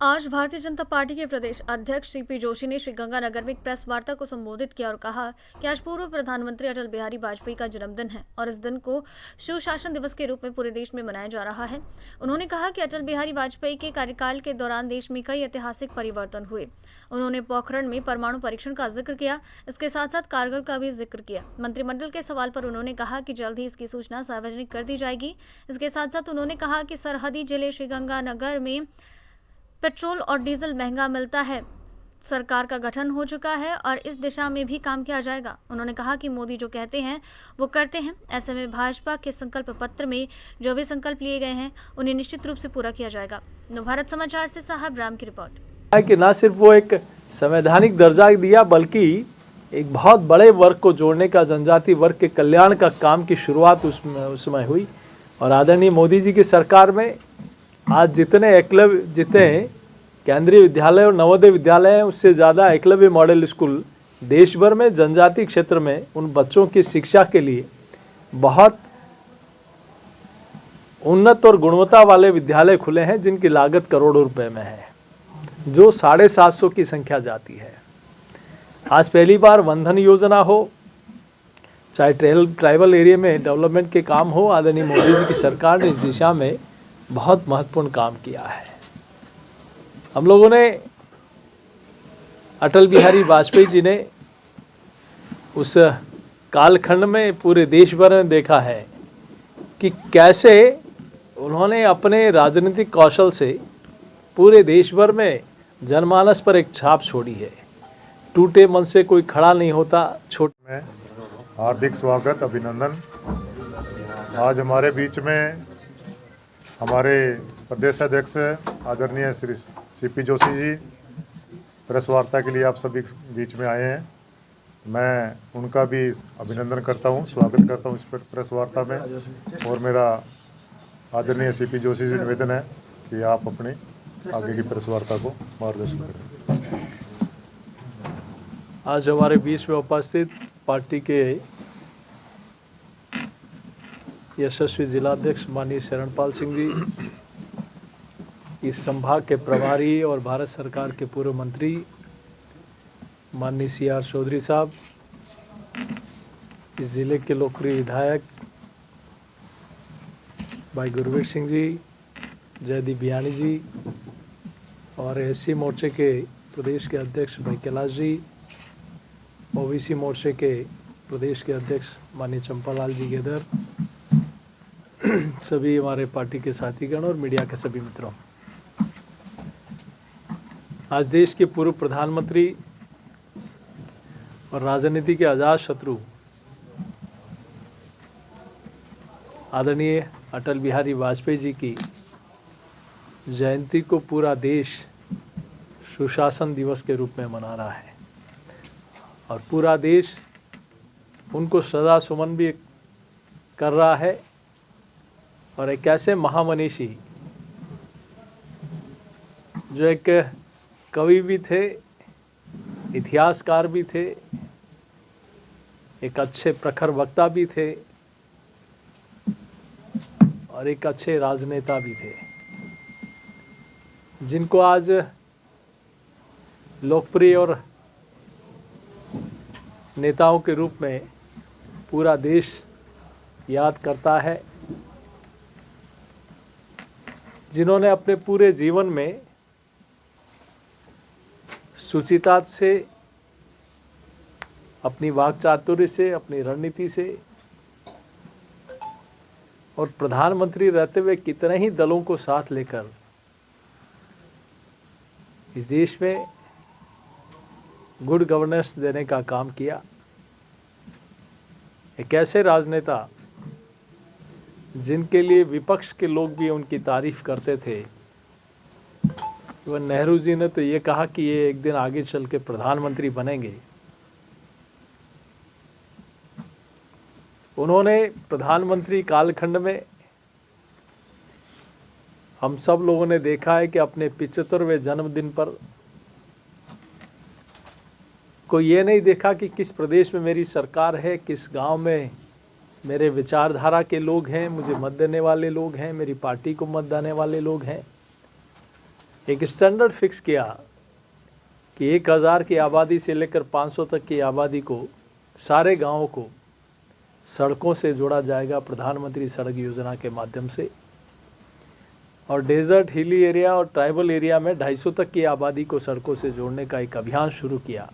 आज भारतीय जनता पार्टी के प्रदेश अध्यक्ष सीपी जोशी ने श्रीगंगानगर में एक प्रेस वार्ता को संबोधित किया और कहा कि आज पूर्व प्रधानमंत्री अटल बिहारी वाजपेयी का जन्मदिन है और इस दिन को सुशासन दिवस के रूप में पूरे देश में मनाया जा रहा है। उन्होंने कहा कि अटल बिहारी वाजपेयी के कार्यकाल के दौरान देश में कई ऐतिहासिक परिवर्तन हुए। उन्होंने पोखरण में परमाणु परीक्षण का जिक्र किया, इसके साथ साथ कारगिल का भी जिक्र किया। मंत्रिमंडल के सवाल पर उन्होंने कहा कि जल्द ही इसकी सूचना सार्वजनिक कर दी जाएगी। इसके साथ साथ उन्होंने कहा कि सरहदी जिले श्रीगंगानगर में पेट्रोल और डीजल महंगा मिलता है, सरकार का गठन हो चुका है और इस दिशा में भी काम किया जाएगा। उन्होंने कहा कि मोदी जो कहते हैं वो करते हैं। ऐसे में भाजपा के संकल्प पत्र में जो भी संकल्प लिए गए हैं उन्हें निश्चित रूप से पूरा किया जाएगा। नवभारत समाचार से साहब राम की रिपोर्ट। कि न सिर्फ वो एक संवैधानिक दर्जा दिया बल्कि एक बहुत बड़े वर्ग को जोड़ने का, जनजाति वर्ग के कल्याण का काम की शुरुआत उसमें हुई। और आदरणीय मोदी जी की सरकार में आज जितने केंद्रीय विद्यालय और नवोदय विद्यालय हैं, उससे ज़्यादा एकलव्य मॉडल स्कूल देश भर में जनजाति क्षेत्र में उन बच्चों की शिक्षा के लिए बहुत उन्नत और गुणवत्ता वाले विद्यालय खुले हैं, जिनकी लागत करोड़ों रुपए में है, जो 750 की संख्या जाती है। आज पहली बार वंदन योजना हो, चाहे ट्राइबल एरिया में डेवलपमेंट के काम हो, आदरणीय मोदी जी की सरकार ने इस दिशा में बहुत महत्वपूर्ण काम किया है। हम लोगों ने अटल बिहारी वाजपेयी जी ने उस कालखंड में पूरे देश भर में देखा है कि कैसे उन्होंने अपने राजनीतिक कौशल से पूरे देश भर में जनमानस पर एक छाप छोड़ी है। टूटे मन से कोई खड़ा नहीं होता। में हार्दिक स्वागत, अभिनंदन। आज हमारे बीच में हमारे प्रदेश अध्यक्ष आदरणीय श्री सीपी जोशी जी प्रेस वार्ता के लिए आप सभी बीच में आए हैं। मैं उनका भी अभिनंदन करता हूं, स्वागत करता हूं इस प्रेस वार्ता में। और मेरा आदरणीय सीपी जोशी जी निवेदन है कि आप अपनी आगे की प्रेस वार्ता को मार्गदर्शन करें। आज हमारे बीच में उपस्थित पार्टी के यशस्वी जिलाध्यक्ष माननीय शरणपाल सिंह जी, इस संभाग के प्रभारी और भारत सरकार के पूर्व मंत्री माननीय CR चौधरी साहब, इस जिले के लोकप्रिय विधायक भाई गुरवीर सिंह जी, जयदीप बियानी जी, और SC मोर्चे के प्रदेश के अध्यक्ष भाई कैलाश जी, OBC मोर्चे के प्रदेश के अध्यक्ष माननीय चंपालाल जी गेदर, सभी हमारे पार्टी के साथीगण और मीडिया के सभी मित्रों, आज देश के पूर्व प्रधानमंत्री और राजनीति के अजात शत्रु आदरणीय अटल बिहारी वाजपेयी जी की जयंती को पूरा देश सुशासन दिवस के रूप में मना रहा है और पूरा देश उनको श्रद्धा सुमन भी कर रहा है। और एक ऐसे महामनीषी जो एक कवि भी थे, इतिहासकार भी थे, एक अच्छे प्रखर वक्ता भी थे और एक अच्छे राजनेता भी थे, जिनको आज लोकप्रिय और नेताओं के रूप में पूरा देश याद करता है, जिन्होंने अपने पूरे जीवन में सुचिता से, अपनी वाक्चातुर्य से, अपनी रणनीति से और प्रधानमंत्री रहते हुए कितने ही दलों को साथ लेकर इस देश में गुड गवर्नेंस देने का काम किया। एक ऐसे राजनेता जिनके लिए विपक्ष के लोग भी उनकी तारीफ करते थे। वह नेहरू जी ने तो ये कहा कि ये एक दिन आगे चल के प्रधानमंत्री बनेंगे। उन्होंने प्रधानमंत्री कालखंड में हम सब लोगों ने देखा है कि अपने 75वें जन्मदिन पर कोई ये नहीं देखा कि किस प्रदेश में मेरी सरकार है, किस गांव में मेरे विचारधारा के लोग हैं, मुझे मत देने वाले लोग हैं, मेरी पार्टी को मत देने वाले लोग हैं। एक स्टैंडर्ड फिक्स किया कि 1000 की आबादी से लेकर 500 तक की आबादी को, सारे गांवों को सड़कों से जोड़ा जाएगा प्रधानमंत्री सड़क योजना के माध्यम से। और डेजर्ट, हिली एरिया और ट्राइबल एरिया में 250 तक की आबादी को सड़कों से जोड़ने का एक अभियान शुरू किया।